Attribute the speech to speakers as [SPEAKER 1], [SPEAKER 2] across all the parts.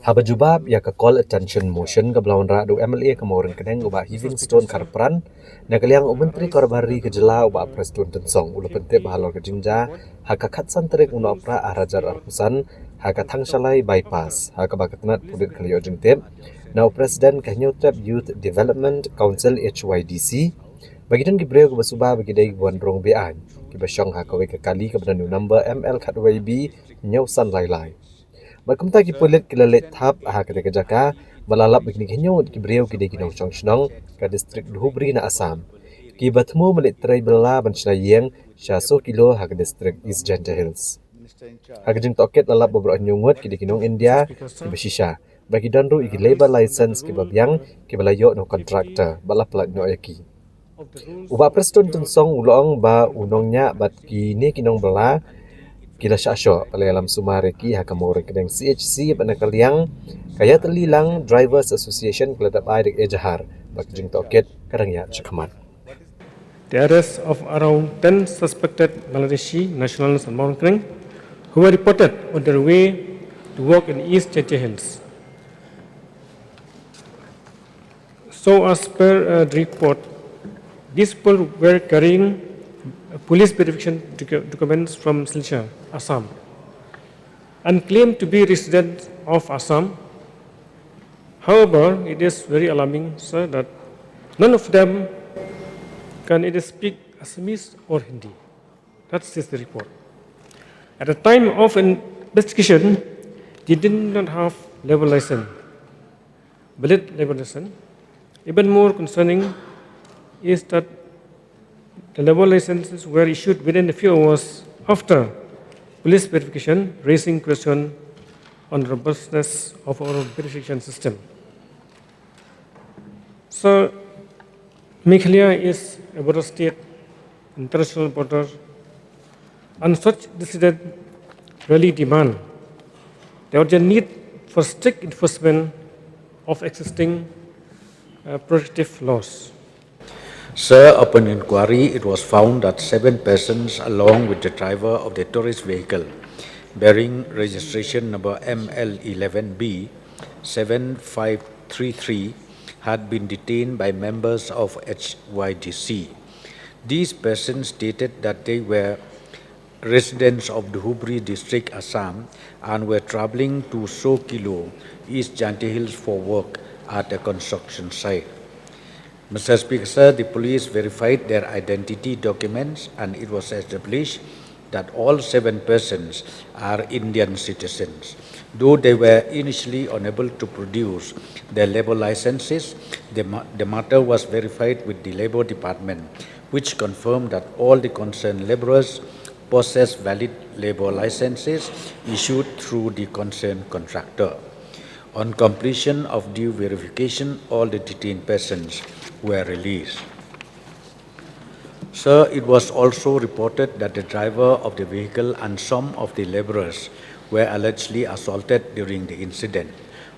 [SPEAKER 1] Haba jubab ya ka call attention motion ka belawan ra du MLA ka maurin kadang uba Livingstone karpran na kaliang umentri korbari ke jela uba Prestone tensong ulu pente bahalor ke jingja haka khatsan terik uno apra arajar arpusan haka thangsalai bypass haka bakatnat pudit kaliyo jingtep now President Kanyotep Youth Development Council HYDC bagidan gibreo ke basuba bagidai buandrong bean kibasyong haka we kali ke benanu number ML khatway nyausan lailai Bakumta ki pulit kilalit thap aha kada kajaka malalap bikni kenyo ki breu ki deki nong chongshnong ka distrik Dhubri na Assam. Ki bathmu malit tray bela banchna yeng sha 100 kilo ha ka distrik East Janta Hills. Ha jing toket lalap bobro nyungut ki deki nong India ki bashisha. Bagi danru iki labor license ki babyang ki balayo no contractor bala plat no eki. Uba Prestone tensong ulong ba unongnya bat ki ni kinong bela kila syasyo pada alam sumareki hakamore kedeng CHC pada kaliang kaya terlilang Drivers Association keladap air ejahar bak jing toket karangya chakamat.
[SPEAKER 2] The arrest of around 10 suspected Bangladeshi nationals and monitoring who were reported on their way to work in East Cheche Hills. So as per the report, these people were carrying police verification documents from Silchar, Assam, and claimed to be residents of Assam. However, it is very alarming, sir, that none of them can either speak Assamese or Hindi. That is the report. At the time of investigation, they did not have labor license, valid labor license. Even more concerning is that the labor licenses were issued within a few hours after police verification, raising question on the robustness of our verification system. So, Meghalaya is a border state, international border, and such decision really demand the urgent need for strict enforcement of existing protective laws.
[SPEAKER 3] Sir, upon inquiry, it was found that 7 persons, along with the driver of the tourist vehicle, bearing registration number ML11B 7533, had been detained by members of HYDC. These persons stated that they were residents of Dhubri district, Assam, and were traveling to Sokilo, East Jante Hills for work at a construction site. Mr. Speaker, sir, the police verified their identity documents and it was established that all 7 persons are Indian citizens. Though they were initially unable to produce their labor licenses, the matter was verified with the Labor Department, which confirmed that all the concerned laborers possess valid labor licenses issued through the concerned contractor. On completion of due verification, all the detained persons were released. Sir, it was also reported that the driver of the vehicle and some of the laborers were allegedly assaulted during the incident,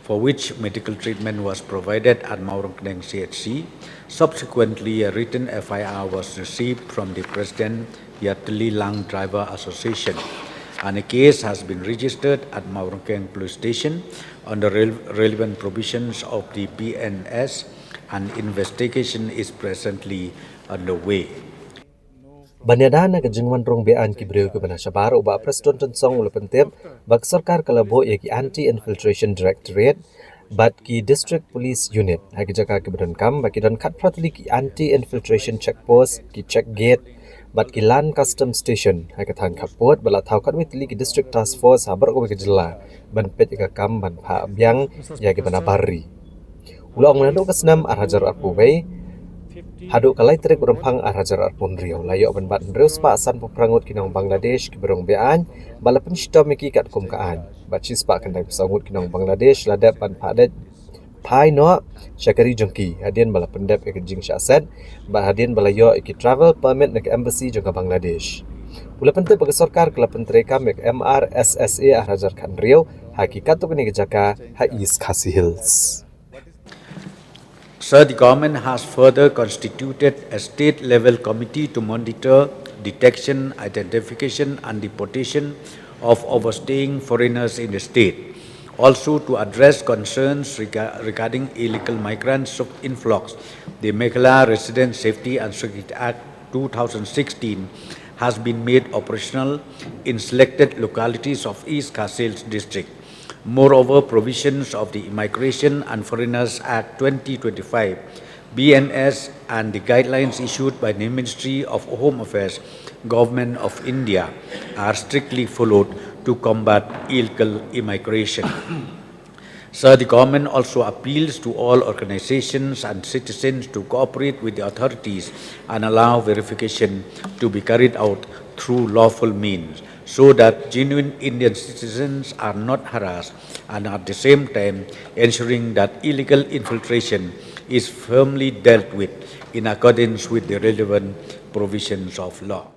[SPEAKER 3] for which medical treatment was provided at Maurangkneng CHC. Subsequently, a written FIR was received from the President Yatli Lang Driver Association, and a case has been registered at Maurangkeng Police Station under relevant provisions of the BNS, and investigation is presently underway.
[SPEAKER 1] Banyadana ke jingwan rong bean ki breu ke bana sabar uba Prestone tensong ulu pentep bak sarkar kalabo ki anti infiltration directorate bat ki district police unit hagi jaka ke badan kam baki dan kat pratli ki anti infiltration checkpost ki check gate bat ki land custom station hagi than kapot bala thau kat mitli ki district task force habar ko ke jela ban pet ka kam ban pha byang ya ki bana barri ulong nando kasnam arhajar apubai Haduk kalai terik berempang arajar arpun riau layok ban bat riau spa asan peprangut kinong Bangladesh ki berong bean bala penshita miki kat kumkaan bat spa kandai pesangut kinong Bangladesh ladap ban padet pai no syakari jengki hadian bala pendap ek jing syaset bat hadian bala yo iki travel permit nak embassy jengka Bangladesh pula penting bagi sarkar kala penterekam ek MRSSA arajar kan riau hakikat tu kini kejaka ha East Khasi Hills.
[SPEAKER 3] Sir, the government has further constituted a state-level committee to monitor detection, identification and deportation of overstaying foreigners in the state. Also, to address concerns regarding illegal migrants of influx, the Meghalaya Resident Safety and Security Act 2016 has been made operational in selected localities of East Kasils district. Moreover, provisions of the Immigration and Foreigners Act 2025, BNS, and the guidelines issued by the Ministry of Home Affairs, Government of India, are strictly followed to combat illegal immigration. Sir, the government also appeals to all organizations and citizens to cooperate with the authorities and allow verification to be carried out through lawful means so that genuine Indian citizens are not harassed and at the same time ensuring that illegal infiltration is firmly dealt with in accordance with the relevant provisions of law.